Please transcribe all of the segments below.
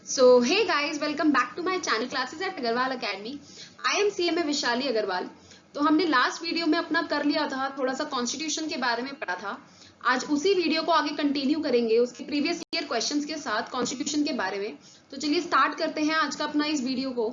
So, hey guys, welcome back to my channel Classes at Agarwal Academy. I am CMA Vishali Agarwal. तो हमने last video में अपना कर लिया था, थोड़ा सा कॉन्स्टिट्यूशन के बारे में पढ़ा था। आज उसी वीडियो को आगे कंटिन्यू करेंगे उसके प्रीवियस ईयर क्वेश्चंस के साथ कॉन्स्टिट्यूशन के बारे में। तो चलिए स्टार्ट करते हैं आज का अपना इस वीडियो को।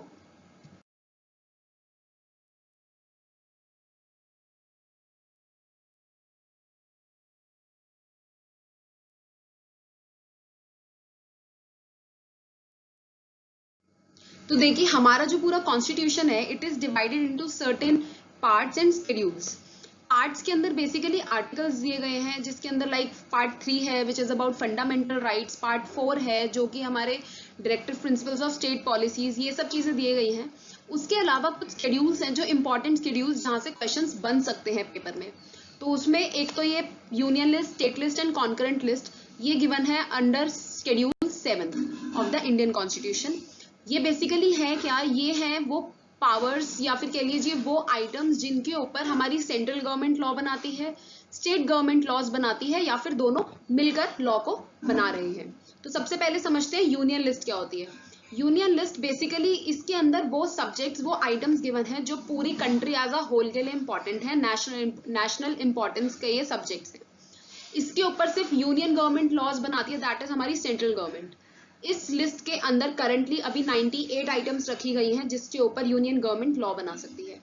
तो देखिए हमारा जो पूरा कॉन्स्टिट्यूशन है it is divided into certain parts and schedules. Parts के अंदर बेसिकली आर्टिकल्स दिए गए हैं, जिसके अंदर लाइक पार्ट 3 है which is about fundamental rights, part 4 है जो कि हमारे directive principles of state policies, ये सब चीजें दिए गई हैं। उसके अलावा कुछ शेड्यूल्स हैं जो इंपॉर्टेंट शेड्यूल्स जहाँ से क्वेश्चंस बन सकते हैं पेपर में। तो उसमें एक तो ये union list, state list and concurrent list, ये गिवन है under schedule 7 of the Indian constitution. ये बेसिकली है क्या, ये है वो पावर्स या फिर कह लीजिए वो आइटम्स जिनके ऊपर हमारी सेंट्रल गवर्नमेंट लॉ बनाती है, स्टेट गवर्नमेंट लॉज बनाती है या फिर दोनों मिलकर लॉ को बना रही हैं। तो सबसे पहले समझते हैं यूनियन लिस्ट क्या होती है। यूनियन लिस्ट बेसिकली इसके अंदर वो सब्जेक्ट्स, वो आइटम्स गिवन है जो पूरी कंट्री एज अ होल के लिए इंपॉर्टेंट है, नेशनल इंपॉर्टेंस के ये सब्जेक्ट्स हैं। इसके ऊपर सिर्फ यूनियन गवर्नमेंट लॉज बनाती है, दैट इज हमारी सेंट्रल गवर्नमेंट। इस लिस्ट के अंदर करंटली अभी 98 आइटम्स रखी गई हैं जिसके ऊपर यूनियन गवर्नमेंट लॉ बना सकती है।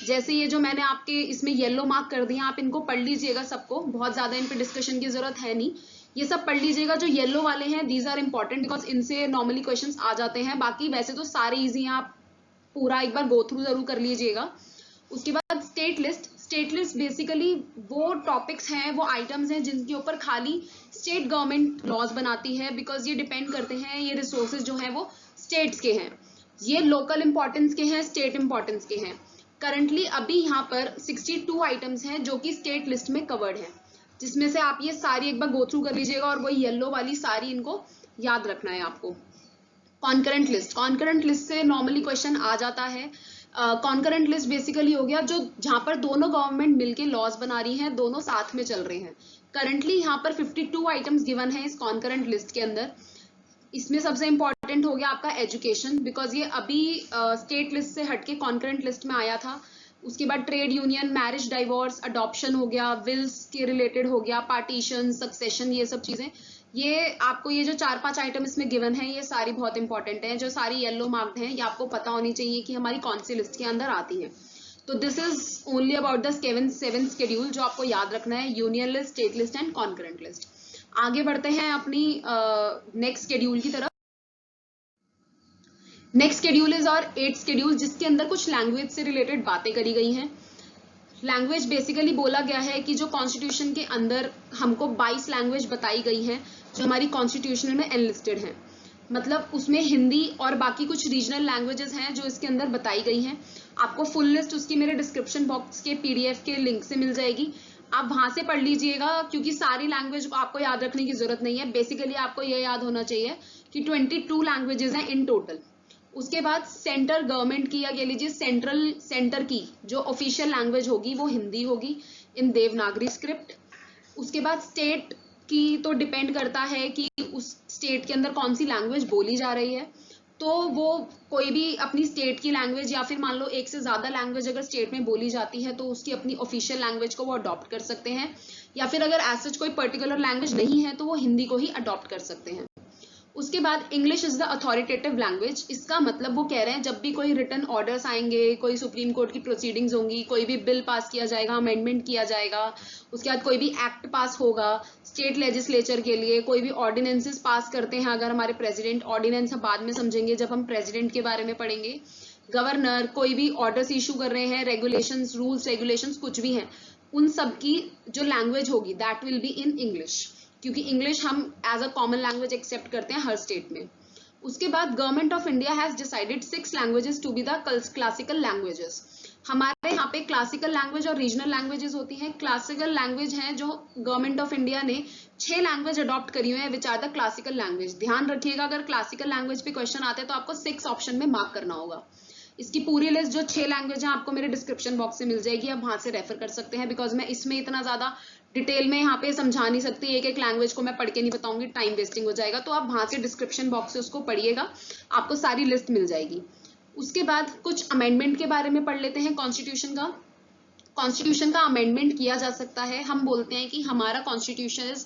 जैसे ये जो मैंने आपके इसमें येलो मार्क कर दिया, आप इनको पढ़ लीजिएगा सबको, बहुत ज्यादा इन पे डिस्कशन की जरूरत है नहीं, ये सब पढ़ लीजिएगा। जो येलो वाले हैं दीज आर इंपॉर्टेंट बिकॉज इनसे नॉर्मली क्वेश्चंस आ जाते हैं। बाकी वैसे तो सारे इजी हैं, आप पूरा एक बार गो थ्रू जरूर कर लीजिएगा। उसके बाद state list. State list basically वो टॉपिक्स हैं, वो आइटम्स हैं जिनके ऊपर खाली स्टेट गवर्नमेंट लॉज बनाती है, बिकॉज ये डिपेंड करते हैं, ये रिसोर्सेज जो हैं वो स्टेट्स के हैं, ये लोकल इंपॉर्टेंस के हैं, स्टेट इंपॉर्टेंस के हैं। करंटली अभी यहाँ पर 62 आइटम्स हैं जो कि स्टेट लिस्ट में कवर्ड है, जिसमें से आप ये सारी एक बार गो थ्रू कर लीजिएगा और वो येलो वाली सारी इनको याद रखना है आपको। कॉन्करेंट लिस्ट, कॉन्करेंट लिस्ट से नॉर्मली क्वेश्चन आ जाता है। कॉन्करेंट लिस्ट बेसिकली हो गया जो जहां पर दोनों गवर्नमेंट मिलके लॉज बना रही हैं, दोनों साथ में चल रहे हैं। करंटली यहाँ पर 52 आइटम्स गिवन है इस कॉन्करेंट लिस्ट के अंदर। इसमें सबसे इंपॉर्टेंट हो गया आपका एजुकेशन, बिकॉज ये अभी स्टेट लिस्ट से हटके कॉन्करेंट लिस्ट में आया था। उसके बाद trade union, marriage, divorce, adoption हो गया, विल्स के रिलेटेड हो गया, पार्टीशन, सक्सेशन, ये सब चीजें। ये आपको ये जो 4-5 आइटम इसमें गिवन है ये सारी बहुत इंपॉर्टेंट है। जो सारी येलो मार्क्ड हैं ये आपको पता होनी चाहिए कि हमारी कौन सी लिस्ट के अंदर आती है। तो this is only about the 7 schedule जो आपको याद रखना है, union list, state list and concurrent list. आगे बढ़ते हैं अपनी नेक्स्ट शेड्यूल की तरफ। नेक्स्ट शेड्यूल इज और 8th शेड्यूल, जिसके अंदर कुछ लैंग्वेज से रिलेटेड बातें करी गई हैं। लैंग्वेज बेसिकली बोला गया है कि जो कॉन्स्टिट्यूशन के अंदर हमको 22 लैंग्वेज बताई गई हैं जो हमारी कॉन्स्टिट्यूशन में एनलिस्टेड हैं, मतलब उसमें हिंदी और बाकी कुछ रीजनल लैंग्वेजेस हैं जो इसके अंदर बताई गई हैं। आपको फुल लिस्ट उसकी मेरे डिस्क्रिप्शन बॉक्स के PDF के लिंक से मिल जाएगी, आप वहां से पढ़ लीजिएगा, क्योंकि सारी लैंग्वेज को आपको याद रखने की जरूरत नहीं है। बेसिकली आपको ये याद होना चाहिए कि 22 लैंग्वेजेस हैं इन टोटल। उसके बाद सेंट्रल गवर्नमेंट की या कह लीजिए सेंटर की जो ऑफिशियल लैंग्वेज होगी वो हिंदी होगी इन देवनागरी स्क्रिप्ट। उसके बाद स्टेट की तो डिपेंड करता है कि उस स्टेट के अंदर कौन सी लैंग्वेज बोली जा रही है, तो वो कोई भी अपनी स्टेट की लैंग्वेज या फिर मान लो एक से ज्यादा लैंग्वेज अगर स्टेट में बोली जाती है तो उसकी अपनी ऑफिशियल लैंग्वेज को वो अडॉप्ट कर सकते हैं, या फिर अगर ऐसा कोई पर्टिकुलर लैंग्वेज नहीं है तो वो हिंदी को ही अडॉप्ट कर सकते हैं। उसके बाद English is the authoritative language. इसका मतलब वो कह रहे हैं जब भी कोई रिटन ऑर्डर्स आएंगे, कोई सुप्रीम कोर्ट की प्रोसीडिंग्स होंगी, कोई भी बिल पास किया जाएगा, अमेंडमेंट किया जाएगा, उसके बाद कोई भी एक्ट पास होगा स्टेट लेजिस्लेचर के लिए, कोई भी ऑर्डिनेंसेस पास करते हैं अगर हमारे प्रेसिडेंट, ऑर्डिनेंस हम बाद में समझेंगे जब हम प्रेसिडेंट के बारे में पढ़ेंगे, गवर्नर, कोई भी ऑर्डर्स इशू कर रहे हैं, रेगुलेशंस, रूल्स रेगुलेशंस कुछ भी हैं, उन सब की जो लैंग्वेज होगी that will be in English, क्योंकि इंग्लिश हम as a common language accept करते हैं हर स्टेट में। उसके बाद government of India has decided 6 languages to be the classical languages. हमारे यहाँ पे क्लासिकल लैंग्वेज और रीजनल लैंग्वेजेस होती हैं। क्लासिकल लैंग्वेज है जो गवर्नमेंट ऑफ इंडिया ने 6 लैंग्वेज अडॉप्ट करी हुई है which are the classical language. ध्यान रखिएगा अगर क्लासिकल लैंग्वेज पे क्वेश्चन आते हैं तो आपको 6 ऑप्शन में मार्क करना होगा। इसकी पूरी लिस्ट जो 6 लैंग्वेज है आपको मेरे डिस्क्रिप्शन बॉक्स से मिल जाएगी, आप वहां से रेफर कर सकते हैं, बिकॉज मैं इसमें इतना ज्यादा डिटेल में यहाँ पे समझा नहीं सकती, एक एक लैंग्वेज को मैं पढ़ के नहीं बताऊंगी, टाइम वेस्टिंग हो जाएगा। तो आप वहां से डिस्क्रिप्शन बॉक्स से उसको पढ़िएगा, आपको सारी लिस्ट मिल जाएगी। उसके बाद कुछ अमेंडमेंट के बारे में पढ़ लेते हैं कॉन्स्टिट्यूशन का। कॉन्स्टिट्यूशन का अमेंडमेंट किया जा सकता है। हम बोलते हैं कि हमारा constitution is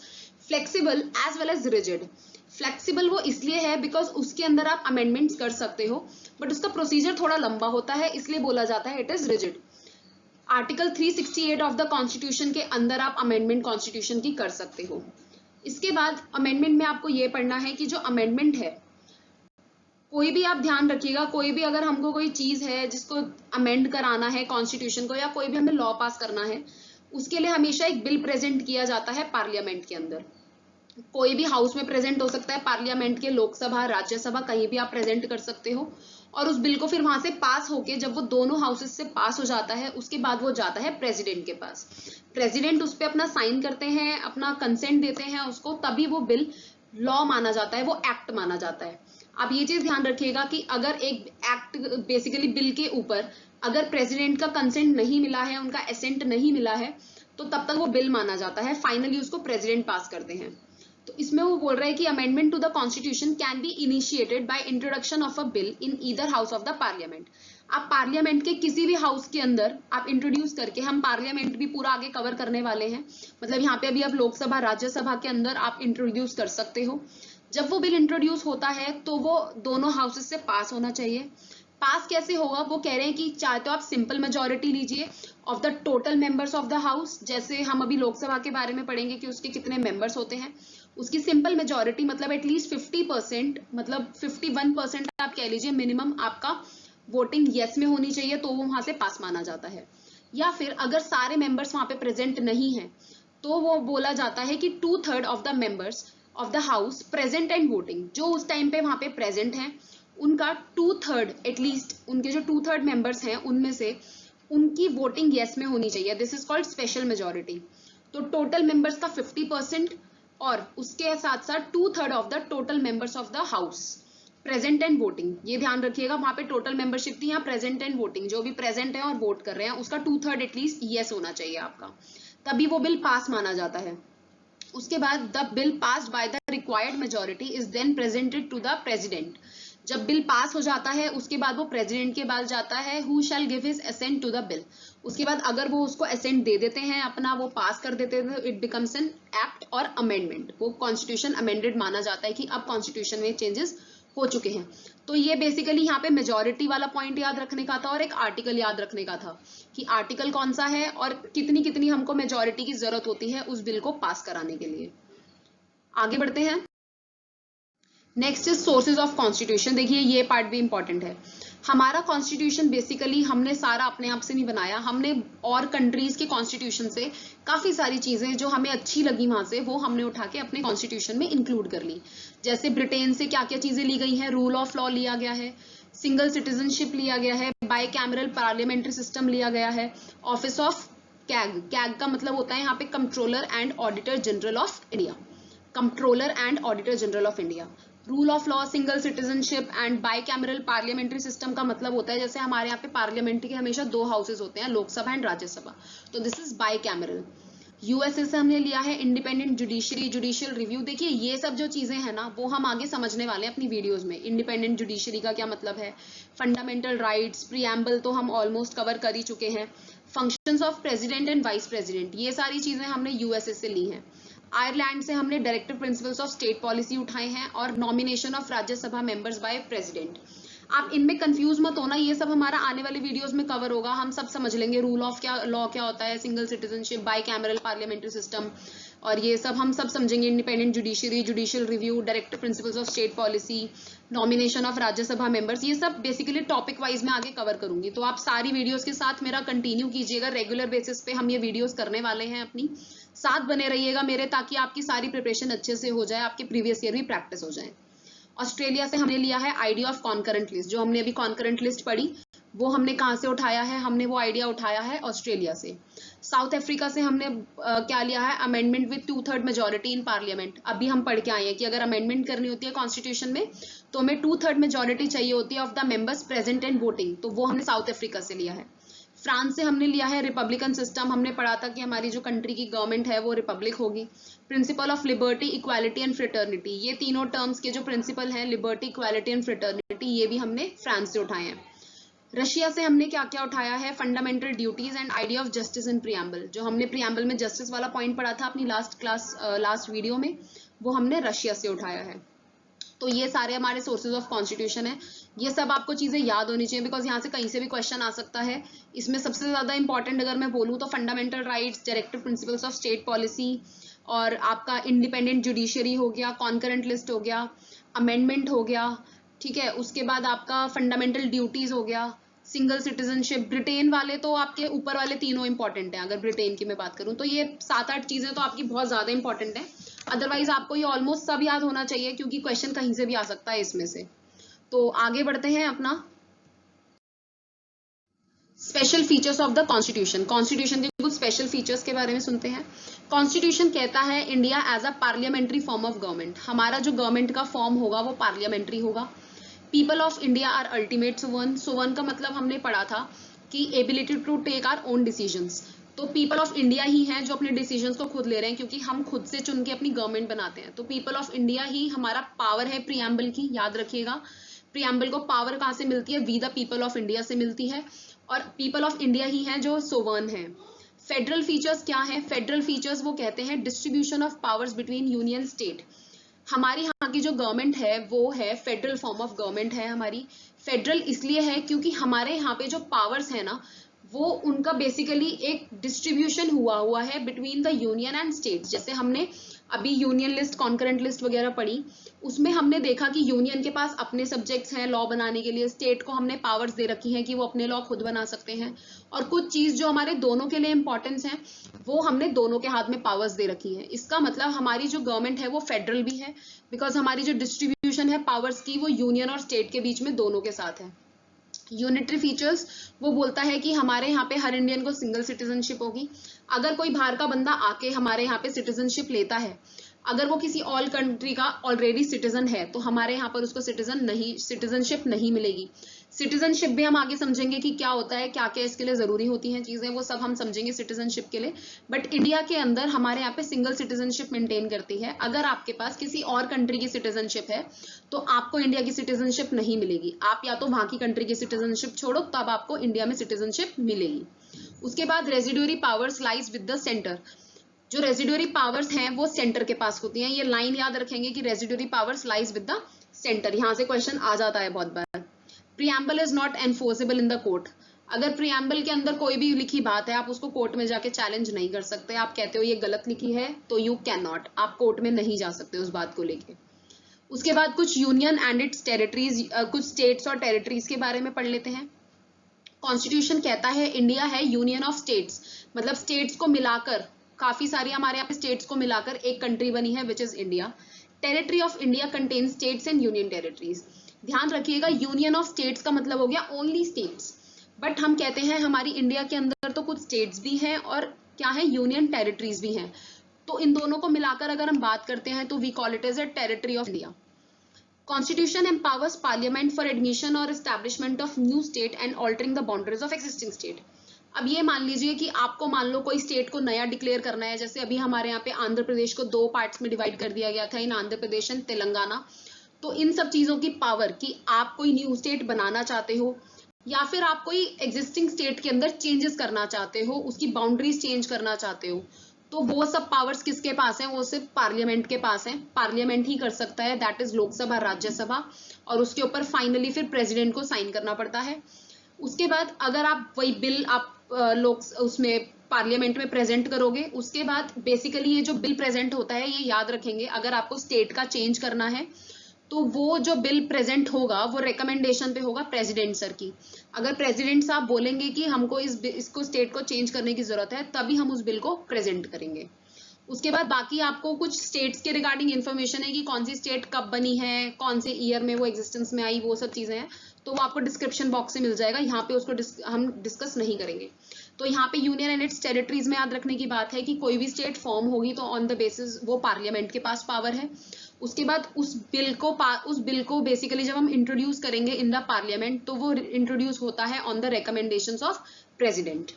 flexible as well as rigid. Flexible वो इसलिए है बिकॉज उसके अंदर आप अमेंडमेंट्स कर सकते हो, बट उसका प्रोसीजर थोड़ा लंबा होता है, इसलिए बोला जाता है it is rigid. Article 368 of the constitution के अंदर आप अमेंडमेंट कॉन्स्टिट्यूशन की कर सकते हो। इसके बाद अमेंडमेंट में आपको ये पढ़ना है कि जो अमेंडमेंट है, कोई भी आप ध्यान रखिएगा, कोई भी अगर हमको कोई चीज है जिसको अमेंड कराना है कॉन्स्टिट्यूशन को, या कोई भी हमें लॉ पास करना है, उसके लिए हमेशा एक बिल प्रेजेंट किया जाता है पार्लियामेंट के अंदर। कोई भी हाउस में प्रेजेंट हो सकता है, पार्लियामेंट के, लोकसभा, राज्यसभा, कहीं भी आप प्रेजेंट कर सकते हो। और उस बिल को फिर वहां से पास होके जब वो दोनों हाउसेस से पास हो जाता है, उसके बाद वो जाता है प्रेसिडेंट के पास। प्रेसिडेंट उस पर अपना साइन करते हैं, अपना कंसेंट देते हैं उसको, तभी वो बिल लॉ माना जाता है, वो एक्ट माना जाता है। आप ये चीज ध्यान रखिएगा कि अगर एक एक्ट, बेसिकली बिल के ऊपर अगर प्रेसिडेंट का कंसेंट नहीं मिला है, उनका एसेंट नहीं मिला है, तो तब तक वो बिल माना जाता है, फाइनली उसको प्रेसिडेंट पास करते हैं। तो इसमें वो बोल रहे हैं कि amendment to the constitution can be initiated by introduction of a bill in either house of the parliament. आप पार्लियामेंट के किसी भी हाउस के अंदर आप इंट्रोड्यूस करके, हम पार्लियामेंट भी पूरा आगे कवर करने वाले हैं, मतलब यहाँ पे अभी आप लोकसभा, राज्यसभा के अंदर आप इंट्रोड्यूस कर सकते हो। जब वो बिल इंट्रोड्यूस होता है तो वो दोनों हाउसेस से पास होना चाहिए। पास कैसे होगा, वो कह रहे हैं कि चाहे तो आप सिंपल मेजोरिटी लीजिए of the total members of the house, जैसे हम अभी लोकसभा के बारे में पढ़ेंगे कि उसके कितने मेंबर्स होते हैं, उसकी सिंपल मेजोरिटी मतलब एटलीस्ट 50%, मतलब 51% आप कह लीजिए मिनिमम आपका वोटिंग यस में होनी चाहिए, तो वो वहां से पास माना जाता है। या फिर अगर सारे मेंबर्स वहां पे प्रेजेंट नहीं है, तो वो बोला जाता है कि 2/3 of the members of the house present and voting, जो उस टाइम पे वहां पे प्रेजेंट हैं, उनका 2/3 एटलीस्ट, उनके जो 2/3 मेंबर्स हैं उनमें से उनकी वोटिंग यस में होनी चाहिए। This is called special majority. तो टोटल मेंबर्स का 50% और उसके साथ साथ 2/3 of the total members of the house present and voting. ये ध्यान रखिएगा, वहां पे टोटल मेंबरशिप थी, यहाँ प्रेजेंट एंड वोटिंग, जो भी प्रेजेंट है और वोट कर रहे हैं उसका 2/3 एटलीस्ट यस होना चाहिए आपका, तभी वो बिल पास माना जाता है। उसके बाद the bill passed by the required majority is then presented to the president. जब बिल पास हो जाता है उसके बाद वो प्रेसिडेंट के पास जाता है, who shall give his assent to the bill. उसके बाद अगर वो उसको असेंट दे देते हैं अपना, वो पास कर देते हैं, इट बिकम्स एन एक्ट और अमेंडमेंट, वो कॉन्स्टिट्यूशन अमेंडेड माना जाता है कि अब कॉन्स्टिट्यूशन में चेंजेस हो चुके हैं। तो ये बेसिकली यहाँ पे मेजोरिटी वाला पॉइंट याद रखने का था और एक आर्टिकल याद रखने का था कि आर्टिकल कौन सा है और कितनी कितनी हमको मेजोरिटी की जरूरत होती है उस बिल को पास कराने के लिए। आगे बढ़ते हैं। Next is sources of constitution. देखिए ये पार्ट भी इंपॉर्टेंट है। हमारा कॉन्स्टिट्यूशन बेसिकली हमने सारा अपने आप से नहीं बनाया, हमने और कंट्रीज के कॉन्स्टिट्यूशन से काफी सारी चीजें जो हमें अच्छी लगी वहां से वो हमने उठा के अपने कॉन्स्टिट्यूशन में इंक्लूड कर ली। जैसे ब्रिटेन से क्या क्या चीजें ली गई हैं, रूल ऑफ लॉ लिया गया है, सिंगल सिटीजनशिप लिया गया है, बाई कैमरल पार्लियामेंट्री सिस्टम लिया गया है, ऑफिस ऑफ कैग, कैग का मतलब होता है यहाँ पे controller and auditor general of India, controller and auditor general of India. Rule of law, single citizenship and by cameral parliamentary system का मतलब होता है जैसे हमारे यहाँ पे पार्लियामेंट्री के हमेशा 2 हाउसेस होते हैं, लोकसभा एंड राज्यसभा, तो this is by cameral. USA से हमने लिया है इंडिपेंडेंट जुडिशरी, जुडिशियल रिव्यू। देखिए ये सब जो चीजें हैं ना वो हम आगे समझने वाले हैं अपनी वीडियोस में। इंडिपेंडेंट जुडिशरी का क्या मतलब है, फंडामेंटल राइट्स, प्रीएम्बल तो हम ऑलमोस्ट कवर कर ही चुके हैं, functions of president and vice president, ये सारी चीजें हमने यूएसए से ली हैं। आयरलैंड से हमने directive principles of state policy उठाए हैं और nomination of Rajya Sabha members by president. आप इनमें कंफ्यूज मत होना, ये सब हमारा आने वाले वीडियोस में कवर होगा, हम सब समझ लेंगे रूल ऑफ क्या लॉ क्या होता है, single citizenship, by cameral parliamentary system, और ये सब हम सब समझेंगे। Independent judiciary, judicial review, directive principles of state policy, nomination of Rajya Sabha members, ये सब बेसिकली टॉपिक वाइज में आगे कवर करूंगी। तो आप सारी वीडियोस के साथ मेरा कंटिन्यू कीजिएगा, रेगुलर बेसिस पे हम ये वीडियोस करने वाले हैं, अपनी साथ बने रहिएगा मेरे, ताकि आपकी सारी प्रिपरेशन अच्छे से हो जाए, आपके प्रीवियस ईयर भी प्रैक्टिस हो जाए। ऑस्ट्रेलिया से हमने लिया है आइडिया ऑफ कॉन्करेंट लिस्ट, जो हमने अभी कॉन्करेंट लिस्ट पढ़ी वो हमने कहाँ से उठाया है, हमने वो आइडिया उठाया है ऑस्ट्रेलिया से। साउथ अफ्रीका से हमने क्या लिया है, amendment with 2/3 majority in parliament. अभी हम पढ़ के आए हैं कि अगर अमेंडमेंट करनी होती है कॉन्स्टिट्यूशन में तो हमें 2/3 मेजोरिटी चाहिए होती है of the members present and voting, तो वो हमने साउथ अफ्रीका से लिया है। फ्रांस से हमने लिया है रिपब्लिकन सिस्टम, हमने पढ़ा था कि हमारी जो कंट्री की गवर्नमेंट है वो रिपब्लिक होगी। Principle of liberty, equality and fraternity, ये तीनों टर्म्स के जो प्रिंसिपल हैं, लिबर्टी, इक्वालिटी एंड फ्रेटर्निटी, ये भी हमने फ्रांस से उठाए हैं। रशिया से हमने क्या क्या उठाया है, fundamental duties and idea of justice in preamble, जो हमने प्रियम्बल में जस्टिस वाला पॉइंट पढ़ा था अपनी लास्ट वीडियो में, वो हमने रशिया से उठाया है। तो ये सारे हमारे सोर्सेज ऑफ कॉन्स्टिट्यूशन है। ये सब आपको चीजें याद होनी चाहिए, बिकॉज यहाँ से कहीं से भी क्वेश्चन आ सकता है। इसमें सबसे ज्यादा इंपॉर्टेंट अगर मैं बोलूँ तो fundamental rights, directive principles of state policy, और आपका इंडिपेंडेंट जुडिशरी हो गया, कॉन्करेंट लिस्ट हो गया, अमेंडमेंट हो गया, ठीक है। उसके बाद आपका फंडामेंटल ड्यूटीज हो गया, सिंगल सिटीजनशिप। ब्रिटेन वाले तो आपके ऊपर वाले तीनों इंपॉर्टेंट हैं, अगर ब्रिटेन की मैं बात करूं तो ये 7-8 चीजें तो आपकी बहुत ज्यादा इंपॉर्टेंट है। अदरवाइज आपको ये ऑलमोस्ट सब याद होना चाहिए, क्योंकि क्वेश्चन कहीं से भी आ सकता है इसमें से। तो आगे बढ़ते हैं अपना special features of the constitution. Constitution के कुछ स्पेशल फीचर्स के बारे में सुनते हैं। कॉन्स्टिट्यूशन कहता है India as a parliamentary form of government, हमारा जो गवर्नमेंट का फॉर्म होगा वो पार्लियामेंट्री होगा। People of India are ultimate sovereign, sovereign का मतलब हमने पढ़ा था कि ability to take our own decisions, तो पीपल ऑफ इंडिया ही हैं जो अपने डिसीजंस को खुद ले रहे हैं, क्योंकि हम खुद से चुन के अपनी गवर्नमेंट बनाते हैं। तो पीपल ऑफ इंडिया ही हमारा पावर है प्रियम्बल की, याद रखिएगा। प्रियम्बल को पावर कहाँ से मिलती है, we the people of India से मिलती है, और पीपल ऑफ इंडिया ही हैं जो सोवन है। फेडरल फीचर्स क्या है, फेडरल फीचर्स वो कहते हैं distribution of powers between union state. हमारी यहाँ की जो गवर्नमेंट है वो है फेडरल फॉर्म ऑफ गवर्नमेंट है हमारी। फेडरल इसलिए है क्योंकि हमारे यहाँ पे जो पावर्स है ना, वो उनका बेसिकली एक डिस्ट्रीब्यूशन हुआ है between the union and state. जैसे हमने अभी यूनियन लिस्ट, कॉन्करेंट लिस्ट वगैरह पढ़ी, उसमें हमने देखा कि यूनियन के पास अपने सब्जेक्ट्स हैं लॉ बनाने के लिए, स्टेट को हमने पावर्स दे रखी हैं कि वो अपने लॉ खुद बना सकते हैं, और कुछ चीज जो हमारे दोनों के लिए इंपॉर्टेंस है वो हमने दोनों के हाथ में पावर्स दे रखी है। इसका मतलब हमारी जो गवर्नमेंट है वो फेडरल भी है, बिकॉज हमारी जो डिस्ट्रीब्यूशन है पावर्स की वो यूनियन और स्टेट के बीच में दोनों के साथ है। यूनिटरी फीचर्स वो बोलता है कि हमारे यहाँ पे हर इंडियन को सिंगल सिटीजनशिप होगी। अगर कोई बाहर का बंदा आके हमारे यहाँ पे सिटीजनशिप लेता है, अगर वो किसी ऑल कंट्री का ऑलरेडी सिटीजन है, तो हमारे यहाँ पर उसको सिटीजनशिप नहीं मिलेगी। सिटीजनशिप भी हम आगे समझेंगे कि क्या होता है, क्या क्या इसके लिए जरूरी होती हैं चीजें, वो सब हम समझेंगे सिटीजनशिप के लिए। बट इंडिया के अंदर हमारे यहाँ पे सिंगल सिटीजनशिप मेंटेन करती है। अगर आपके पास किसी और कंट्री की सिटीजनशिप है तो आपको इंडिया की सिटीजनशिप नहीं मिलेगी। आप या तो वहां की कंट्री की सिटीजनशिप छोड़ो तब आपको इंडिया में सिटीजनशिप मिलेगी। उसके बाद residuary powers lies with the centre. जो रेजिडुअरी पावर्स हैं वो सेंटर के पास होती हैं। ये लाइन याद रखेंगे कि residuary powers lies with the centre, यहां से क्वेश्चन आ जाता है बहुत बार। Preamble is not enforceable in the court. अगर प्रियम्बल के अंदर कोई भी लिखी बात है, आप उसको कोर्ट में जाके चैलेंज नहीं कर सकते। आप कहते हो ये गलत लिखी है तो यू कैन नॉट, आप कोर्ट में नहीं जा सकते उस बात को लेके। उसके बाद कुछ यूनियन एंड इट्स टेरिटरीज, कुछ स्टेट्स और टेरिटरीज के बारे में पढ़ लेते हैं। कॉन्स्टिट्यूशन कहता है इंडिया है यूनियन ऑफ स्टेट्स, मतलब स्टेट्स को मिलाकर, काफी सारी हमारे यहाँ पे स्टेट्स को मिलाकर एक कंट्री बनी है which is India. Territory of India contain states and union territories. ध्यान रखिएगा, यूनियन ऑफ स्टेट्स का मतलब हो गया ओनली स्टेट्स, बट हम कहते हैं हमारी इंडिया के अंदर तो कुछ स्टेट्स भी हैं और क्या है, यूनियन टेरिटरीज भी हैं। तो इन दोनों को मिलाकर अगर हम बात करते हैं तो we call it as a territory of India. Constitution empowers Parliament for admission or establishment of new state and altering the boundaries of existing state. अब ये मान लीजिए कि आपको मान लो कोई स्टेट को नया डिक्लेयर करना है, जैसे अभी हमारे यहाँ पे आंध्र प्रदेश को 2 पार्ट्स में डिवाइड कर दिया गया था, इन आंध्र प्रदेश एंड तेलंगाना। तो इन सब चीजों की पावर कि आप कोई न्यू स्टेट बनाना चाहते हो या फिर आप कोई एग्जिस्टिंग स्टेट के अंदर चेंजेस करना चाहते हो, उसकी बाउंड्रीज चेंज करना चाहते हो, तो वो सब पावर्स किसके पास हैं, वो सिर्फ पार्लियामेंट के पास हैं। पार्लियामेंट ही कर सकता है, दैट इज लोकसभा, राज्यसभा, और उसके ऊपर फाइनली फिर प्रेसिडेंट को साइन करना पड़ता है। उसके बाद अगर आप वही बिल आप लोक उसमें पार्लियामेंट में प्रेजेंट करोगे, उसके बाद बेसिकली ये जो बिल प्रेजेंट होता है, ये याद रखेंगे, अगर आपको स्टेट का चेंज करना है तो वो जो बिल प्रेजेंट होगा वो रिकमेंडेशन पे होगा प्रेसिडेंट सर की। अगर प्रेसिडेंट साहब बोलेंगे कि हमको इसको स्टेट को चेंज करने की जरूरत है, तभी हम उस बिल को प्रेजेंट करेंगे। उसके बाद बाकी आपको कुछ स्टेट्स के रिगार्डिंग इन्फॉर्मेशन है कि कौन सी स्टेट कब बनी है, कौन से ईयर में वो एग्जिस्टेंस में आई, वो सब चीजें हैं, तो वो आपको डिस्क्रिप्शन बॉक्स से मिल जाएगा। यहाँ पे उसको हम डिस्कस नहीं करेंगे। तो यहाँ पे यूनियन एंड इट्स टेरिटरीज में याद रखने की बात है कि कोई भी स्टेट फॉर्म होगी तो ऑन द बेसिस वो पार्लियामेंट के पास पावर है। उसके बाद उस बिल को बेसिकली जब हम इंट्रोड्यूस करेंगे इन द पार्लियामेंट, तो वो इंट्रोड्यूस होता है on the recommendations of president.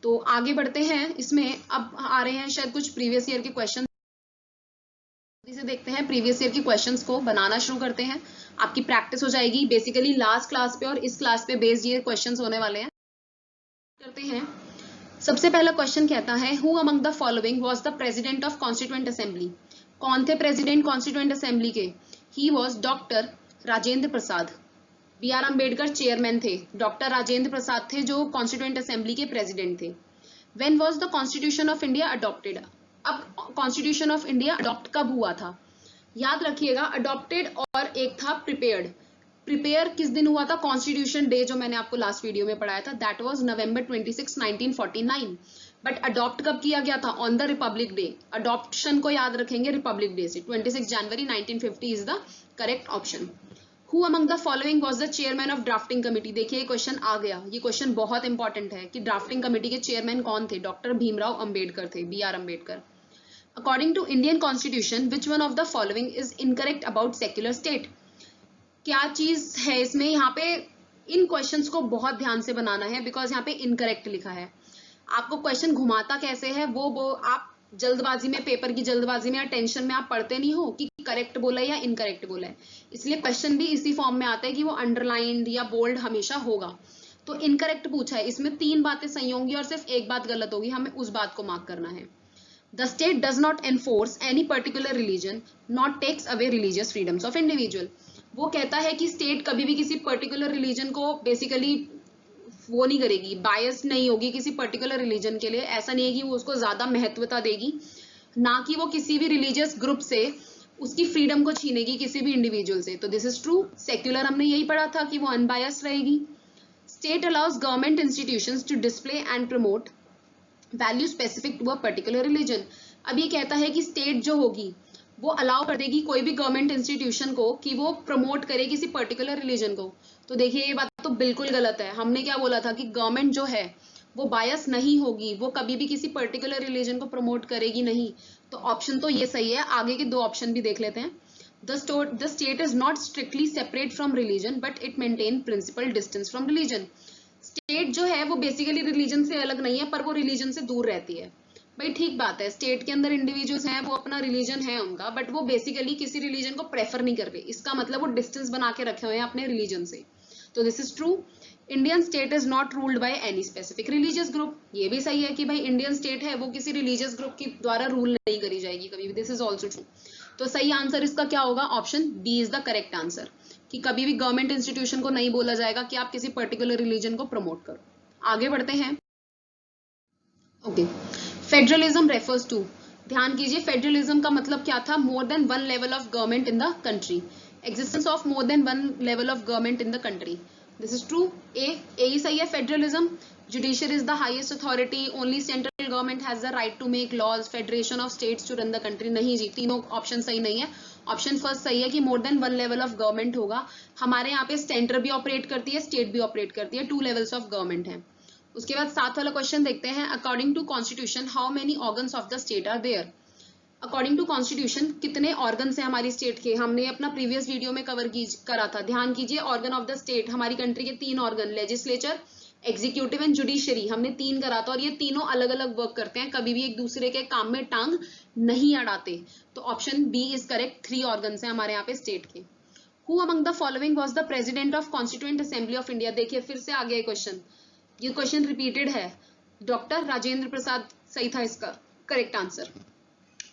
तो आगे बढ़ते हैं, इसमें अब आ रहे हैं शायद कुछ प्रीवियस ईयर के क्वेश्चन, इसे देखते हैं। प्रीवियस ईयर के क्वेश्चंस को बनाना शुरू करते हैं, आपकी प्रैक्टिस हो जाएगी। बेसिकली लास्ट क्लास पे और इस क्लास पे बेस्ड ये क्वेश्चंस होने वाले हैं। करते हैं, सबसे पहला क्वेश्चन कहता है, who among the following was the president of constituent assembly. कौन थे प्रेसिडेंट कॉन्स्टिट्यूएंट असेंबली के? He was doctor Rajendra Prasad. B R Ambedkar chairman थे, डॉक्टर राजेंद्र प्रसाद थे जो कॉन्स्टिट्यूएंट असेंबली के प्रेसिडेंट थे। When was the constitution of India adopted. अब कॉन्स्टिट्यूशन ऑफ इंडिया अडॉप्ट कब हुआ था? याद रखिएगा, अडॉप्टेड और एक था प्रिपेयर्ड। प्रिपेयर किस दिन हुआ था? कॉन्स्टिट्यूशन डे जो मैंने आपको लास्ट वीडियो में पढ़ाया था, that was November 26, 1949। But adopt कब किया गया था? On the Republic day. Adoption को याद रखेंगे रिपब्लिक डे से। 26 जनवरी 1950 is the correct option. Who among the following was the chairman of drafting committee. देखिए क्वेश्चन आ गया, ये क्वेश्चन बहुत इंपॉर्टेंट है कि ड्राफ्टिंग कमिटी के चेयरमैन कौन थे? डॉक्टर भीमराव अंबेडकर थे, B R Ambedkar. According to Indian constitution which one of the following is incorrect about secular state. क्या चीज है इसमें? यहाँ पे इन क्वेश्चंस को बहुत ध्यान से बनाना है, बिकॉज यहाँ पे इनकरेक्ट लिखा है। आपको क्वेश्चन घुमाता कैसे है वो आप जल्दबाजी में, पेपर की जल्दबाजी में या टेंशन में आप पढ़ते नहीं हो कि करेक्ट बोला है या इनकरेक्ट बोला है, इसलिए क्वेश्चन भी इसी फॉर्म में आता है कि वो अंडरलाइंड या बोल्ड हमेशा होगा। तो इनकरेक्ट पूछा है, इसमें 3 बातें सही होंगी और सिर्फ एक बात गलत होगी, हमें उस बात को मार्क करना है। The state does not enforce any particular religion not takes away religious freedoms of individual. वो कहता है कि स्टेट कभी भी किसी पर्टिकुलर रिलीजन को बेसिकली वो नहीं करेगी, बायस नहीं होगी किसी पर्टिकुलर रिलीजन के लिए। ऐसा नहीं है कि वो उसको ज्यादा महत्वता देगी, ना कि वो किसी भी रिलीजियस ग्रुप से उसकी फ्रीडम को छीनेगी किसी भी इंडिविजुअल से। तो दिस इज ट्रू। सेक्युलर हमने यही पढ़ा था कि वो अनबायस्ड रहेगी। State allows government institutions to display and promote value specific to a particular religion. अब ये कहता है कि स्टेट जो होगी वो अलाउ कर देगी कोई भी गवर्नमेंट इंस्टीट्यूशन को कि वो प्रमोट करे किसी पर्टिकुलर रिलीजन को। तो देखिए ये बात तो बिल्कुल गलत है। हमने क्या बोला था कि गवर्नमेंट जो है वो बायस नहीं होगी, वो कभी भी किसी पर्टिकुलर रिलीजन को प्रमोट करेगी नहीं। तो ऑप्शन तो ये सही है। आगे के 2 ऑप्शन भी देख लेते हैं। The state is not strictly separate from religion but it maintain principle distance from religion. State जो है वो बेसिकली रिलीजन से अलग नहीं है, पर वो रिलीजन से दूर रहती है। भाई ठीक बात है, स्टेट के अंदर इंडिविजुअल्स हैं, वो अपना रिलीजन है उनका, बट वो बेसिकली किसी रिलीजन को प्रेफर नहीं कर रहे। इसका मतलब वो डिस्टेंस बना के रखे हुए हैं अपने रिलीजन से। तो this is true. Indian state is not ruled by any specific religious group. ये भी सही है कि भाई इंडियन स्टेट है वो किसी रिलीजियस ग्रुप के द्वारा रूल नहीं करी जाएगी कभी भी। This is also true. तो सही आंसर इसका क्या होगा? Option B is the correct answer, कि कभी भी गवर्नमेंट इंस्टीट्यूशन को नहीं बोला जाएगा कि आप किसी पर्टिकुलर रिलीजन को प्रमोट करो। आगे बढ़ते हैं। Okay, federalism refers to. ध्यान कीजिए, फेडरलिज्म का मतलब क्या था? More than one level of government in the country. Existence of more than one level of government in the country. This is true. A ही सही है। Federalism, judiciary is the highest authority, only central government has the right to make laws, federation of states to run the country. नहीं जी, तीनों option सही नहीं है। Option first सही है कि मोर than one level of government होगा। हमारे यहाँ पे सेंटर भी ऑपरेट करती है, स्टेट भी ऑपरेट करती है, 2 लेवल्स ऑफ गवर्नमेंट है। उसके बाद 7 वाला क्वेश्चन देखते हैं। According to constitution how many organs of the state are there. According to constitution कितने ऑर्गन्स हैं हमारी स्टेट के? हमने अपना प्रीवियस वीडियो में करा था। ध्यान कीजिए, ऑर्गन ऑफ द स्टेट हमारी कंट्री के 3 organ, legislature, executive and judiciary, हमने 3 करा था। और ये तीनों अलग अलग वर्क करते हैं, कभी भी एक दूसरे के काम में टांग नहीं अड़ाते। तो option B is correct. 3 organs हैं हमारे यहाँ पे स्टेट के। Who among the following was the president of constituent assembly of India. देखिए फिर से आ गया क्वेश्चन, ये क्वेश्चन रिपीटेड है। डॉक्टर राजेंद्र प्रसाद सही था इसका correct answer.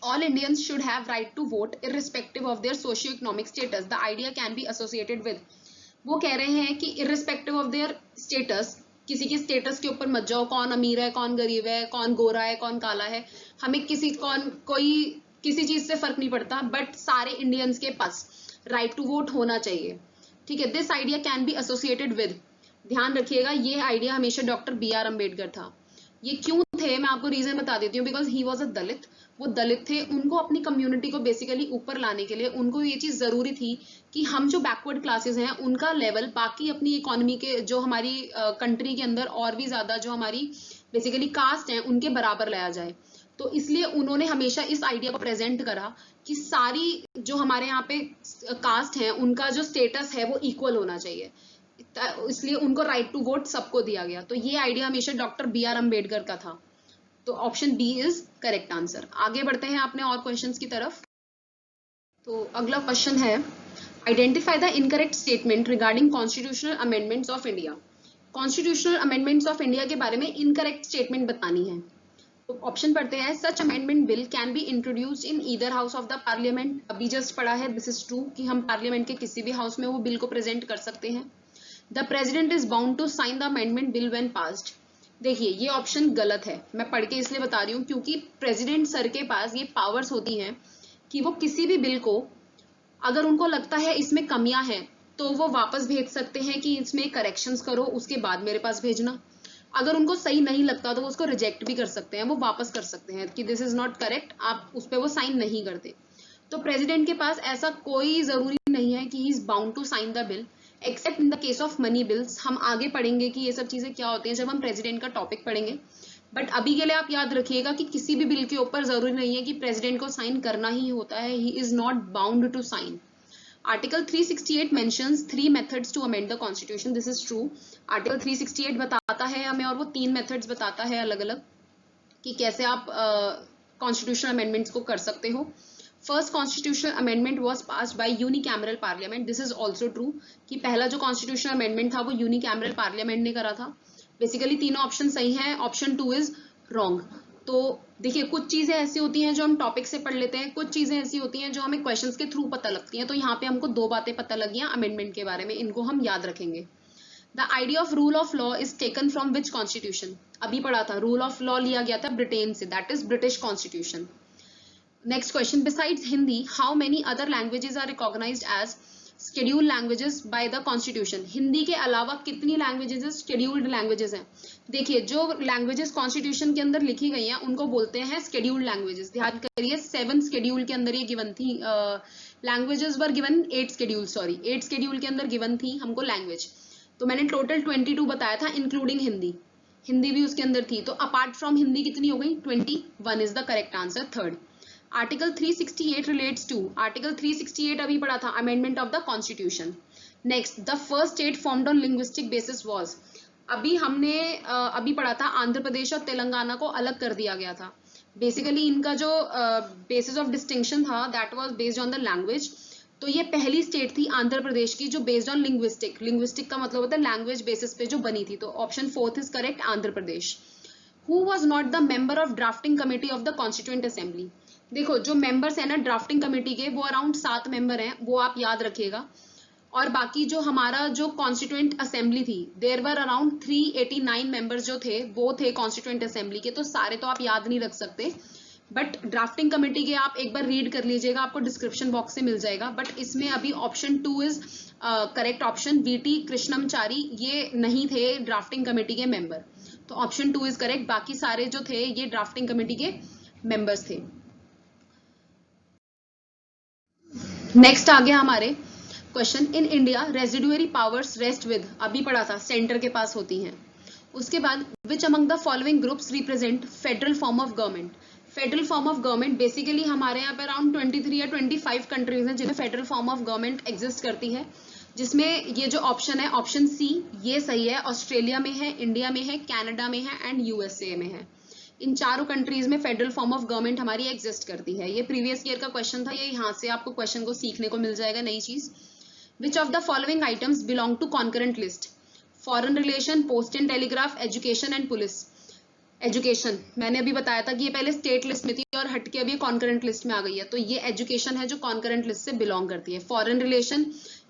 All Indians should have right to vote irrespective of their socio economic status, the idea can be associated with. वो कह रहे हैं कि इररिस्पेक्टिव ऑफ देयर स्टेटस, किसी के स्टेटस के ऊपर मत जाओ, कौन अमीर है, कौन गरीब है, कौन गोरा है, कौन काला है, हमें कोई किसी चीज से फर्क नहीं पड़ता, बट सारे इंडियंस के पास राइट टू वोट होना चाहिए। ठीक है, this idea can be associated with. ध्यान रखिएगा, ये आइडिया हमेशा डॉक्टर बी आर अम्बेडकर था। ये क्यों थे मैं आपको रीजन बता देती हूँ। बिकॉज ही वॉज अ दलित, वो दलित थे, उनको अपनी कम्युनिटी को बेसिकली ऊपर लाने के लिए उनको ये चीज जरूरी थी कि हम जो बैकवर्ड क्लासेस हैं उनका लेवल बाकी अपनी इकोनॉमी के जो हमारी कंट्री के अंदर और भी ज्यादा जो हमारी बेसिकली कास्ट है उनके बराबर लाया जाए। तो इसलिए उन्होंने हमेशा इस आइडिया को प्रेजेंट करा कि सारी जो हमारे यहाँ पे कास्ट है उनका जो स्टेटस है वो इक्वल होना चाहिए। इसलिए उनको राइट टू वोट सबको दिया गया। तो ये आइडिया हमेशा डॉक्टर BR अम्बेडकर का था। तो option B is correct answer. आगे बढ़ते हैं अपने और क्वेश्चंस की तरफ। तो अगला क्वेश्चन है, identify the incorrect statement regarding constitutional amendments of India. Constitutional amendments of India के बारे में इनकरेक्ट स्टेटमेंट बतानी है। तो ऑप्शन पढ़ते हैं, such amendment bill can be introduced in either house of the parliament. अभी जस्ट पढ़ा है, दिस इज ट्रू कि हम पार्लियामेंट के किसी भी हाउस में वो बिल को प्रेजेंट कर सकते हैं। The president is bound to sign the amendment bill when passed. देखिए ये ऑप्शन गलत है, मैं पढ़ के इसलिए बता रही हूँ क्योंकि प्रेसिडेंट सर के पास ये पावर्स होती हैं कि वो किसी भी बिल को, अगर उनको लगता है इसमें कमियां हैं, तो वो वापस भेज सकते हैं कि इसमें करेक्शंस करो, उसके बाद मेरे पास भेजना। अगर उनको सही नहीं लगता तो वो उसको रिजेक्ट भी कर सकते हैं, वो वापस कर सकते हैं कि दिस इज नॉट करेक्ट, आप उस पर वो साइन नहीं करते। तो प्रेसिडेंट के पास ऐसा कोई जरूरी नहीं है कि he is bound to sign the bill, except in the case of money bills. हम आगे पढ़ेंगे कि ये सब चीजें क्या होती हैं जब हम प्रेसिडेंट का टॉपिक पढ़ेंगे। बट अभी के लिए आप याद रखिएगा कि किसी भी बिल के ऊपर जरूरी नहीं है कि प्रेसिडेंट को साइन करना ही होता है, he is not bound to sign. Article 368 mentions 3 methods to amend the constitution. This is true. Article 368 बताता है हमें, और वो 3 methods बताता है अलग अलग कि कैसे आप constitutional amendments को कर सकते हो। First constitutional amendment was passed by unicameral parliament. This is also true कि पहला जो constitutional amendment था वो unicameral parliament ने करा था। Basically तीनों ऑप्शन सही हैं, ऑप्शन 2 is wrong। तो देखिए कुछ चीजें ऐसी होती हैं जो हम टॉपिक से पढ़ लेते हैं, कुछ चीजें ऐसी होती हैं जो हमें क्वेश्चंस के थ्रू पता लगती हैं। तो यहाँ पे हमको 2 बातें पता लगी हैं अमेंडमेंट के बारे में, इनको हम याद रखेंगे। The idea of rule of law is taken from which constitution. अभी पढ़ा था, रूल ऑफ लॉ लिया गया था ब्रिटेन से, that is British constitution. Next question, besides Hindi how many other languages are recognised as scheduled languages by the constitution. Hindi के अलावा कितनी लैंग्वेजेस शेड्यूल्ड लैंग्वेजेस हैं? देखिए जो लैंग्वेजेस कॉन्स्टिट्यूशन के अंदर लिखी गई हैं उनको बोलते हैं शेड्यूल्ड लैंग्वेजेस। ध्यान करिए 7 शेड्यूल के अंदर ये गिवन थी, languages were given 8 schedule, sorry 8 schedule के अंदर गिवन थी हमको लैंग्वेज। तो मैंने टोटल 22 बताया था इंक्लूडिंग हिंदी, हिंदी भी उसके अंदर थी। तो अपार्ट फ्रॉम हिंदी कितनी हो गई? 21 is the correct answer, third. Article 368 relates to, article 368 अभी पढ़ा था, amendment of the constitution. Next, the first state formed on linguistic basis was. अभी हमने अभी पढ़ा था आंध्र प्रदेश और तेलंगाना को अलग कर दिया गया था। बेसिकली इनका जो बेसिस ऑफ डिस्टिंक्शन था that was based on the language. तो ये पहली स्टेट थी आंध्र प्रदेश की जो बेस्ड ऑन लिंग्विस्टिक, लिंग्विस्टिक का मतलब होता है लैंग्वेज बेसिस पे जो बनी थी। तो option 4 is correct, Andhra Pradesh. Who was not the member of drafting committee of the constituent assembly. देखो जो मेंबर्स है ना ड्राफ्टिंग कमेटी के, वो अराउंड 7 मेंबर हैं, वो आप याद रखिएगा। और बाकी जो हमारा जो कॉन्स्टिट्यूएंट असेंबली थी, देयर वर अराउंड 389 मेंबर्स जो थे वो थे कॉन्स्टिट्यूएंट असेंबली के। तो सारे तो आप याद नहीं रख सकते, बट ड्राफ्टिंग कमेटी के आप एक बार रीड कर लीजिएगा, आपको डिस्क्रिप्शन बॉक्स से मिल जाएगा। बट इसमें अभी option 2 is correct option. VT Krishnamachari ये नहीं थे ड्राफ्टिंग कमेटी के मेंबर, तो ऑप्शन 2 इज करेक्ट। बाकी सारे जो थे ये ड्राफ्टिंग कमेटी के मेंबर्स थे। नेक्स्ट आ गया हमारे question, in India residuary powers rest with. अभी पढ़ा था सेंटर के पास होती हैं। उसके बाद which among the following groups represent federal form of government. Federal form of government basically हमारे यहाँ पे अराउंड 23 या 25 कंट्रीज हैं जिनमें federal form of government exist करती है, जिसमें ये जो ऑप्शन है ऑप्शन सी ये सही है। ऑस्ट्रेलिया में है, इंडिया में है, कनाडा में है एंड USA में है। इन चारों कंट्रीज में फेडरल फॉर्म ऑफ गवर्नमेंट हमारी एग्जिस्ट करती है। ये प्रीवियस ईयर का क्वेश्चन था, ये यहाँ से आपको क्वेश्चन को सीखने को मिल जाएगा नई चीज। Which of the following items belong to concurrent list. Foreign relation, post and telegraph, education and police. Education मैंने अभी बताया था कि ये पहले स्टेट लिस्ट में थी और हटके अभी कॉन्करेंट लिस्ट में आ गई है, तो ये एजुकेशन है जो कॉन्करेंट लिस्ट से बिलोंग करती है। Foreign relation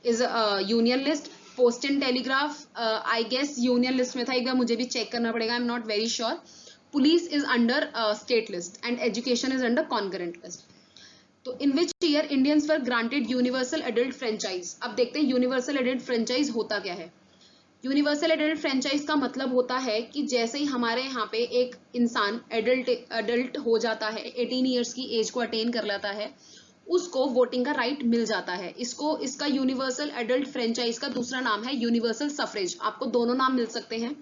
is union list, post and telegraph I guess union list में था, एक बार मुझे भी चेक करना पड़ेगा, I am not very sure. Police is under state list and education is under concurrent list. तो in which year Indians were granted universal adult franchise. अब देखते हैं यूनिवर्सल एडल्ट फ्रेंचाइज होता क्या है। यूनिवर्सल एडल्ट फ्रेंचाइज का मतलब होता है कि जैसे ही हमारे यहाँ पे एक इंसान एडल्ट हो जाता है, 18 ईयर्स की एज को अटेन कर लेता है, उसको वोटिंग का राइट मिल जाता है। इसका यूनिवर्सल एडल्ट फ्रेंचाइज का दूसरा नाम है यूनिवर्सल सफरेज। आपको दोनों नाम मिल सकते हैं।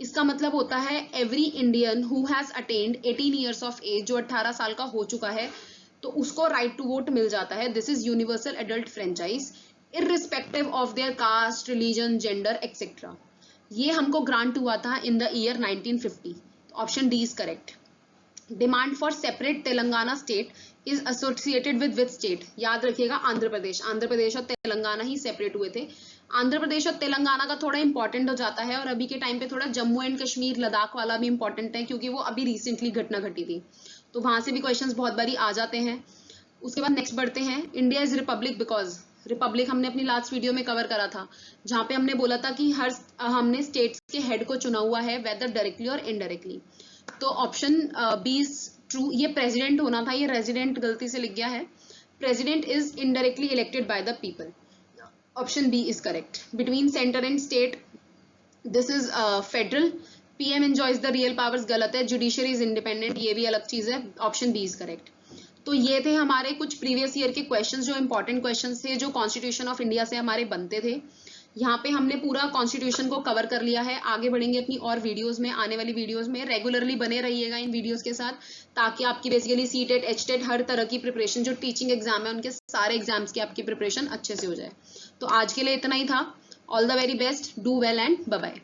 इसका मतलब होता है every Indian who has attend 18 years of age, जो 18 साल का हो चुका है, तो उसको राइट टू वोट मिल जाता है। This is universal adult franchise. Irrespective of their caste, religion, gender etcetera. ये हमको ग्रांट हुआ था in the year 1950। Option D is correct. Demand for separate Telangana state is associated with state. याद रखिएगा आंध्र प्रदेश, आंध्र प्रदेश और तेलंगाना ही separate हुए थे। आंध्र प्रदेश और तेलंगाना का थोड़ा इंपॉर्टेंट हो जाता है, और अभी के टाइम पे थोड़ा जम्मू एंड कश्मीर, लद्दाख वाला भी इंपॉर्टेंट है, क्योंकि वो अभी रिसेंटली घटना घटी थी, तो वहां से भी क्वेश्चंस बहुत बारी आ जाते हैं। उसके बाद नेक्स्ट बढ़ते हैं। India is Republic because, Republic हमने अपनी लास्ट वीडियो में कवर करा था, जहां पे हमने बोला था कि हमने स्टेट्स के हेड को चुना हुआ है, वेदर डायरेक्टली और इनडायरेक्टली। तो ऑप्शन बी इज ट्रू। ये प्रेसिडेंट होना था, ये रेजिडेंट गलती से लिख गया है। President is indirectly elected by the people. Option B is correct. Between centre and state, this is federal. PM enjoys the real powers, गलत है। जुडिशरी इज इंडिपेंडेंट, ये भी अलग चीज है। Option B is correct. तो ये थे हमारे कुछ प्रीवियस ईयर के क्वेश्चंस, जो इंपॉर्टेंट क्वेश्चंस थे, जो कॉन्स्टिट्यूशन ऑफ इंडिया से हमारे बनते थे। यहाँ पे हमने पूरा कॉन्स्टिट्यूशन को कवर कर लिया है। आगे बढ़ेंगे अपनी और वीडियोस में, आने वाली वीडियोस में। रेगुलरली बने रहिएगा इन वीडियोस के साथ, ताकि आपकी बेसिकली सीटेट, एचटेट, हर तरह की प्रिपरेशन, जो टीचिंग एग्जाम है उनके सारे एग्जाम्स की आपकी प्रिपरेशन अच्छे से हो जाए। तो आज के लिए इतना ही था। All the very best, do well and bye bye.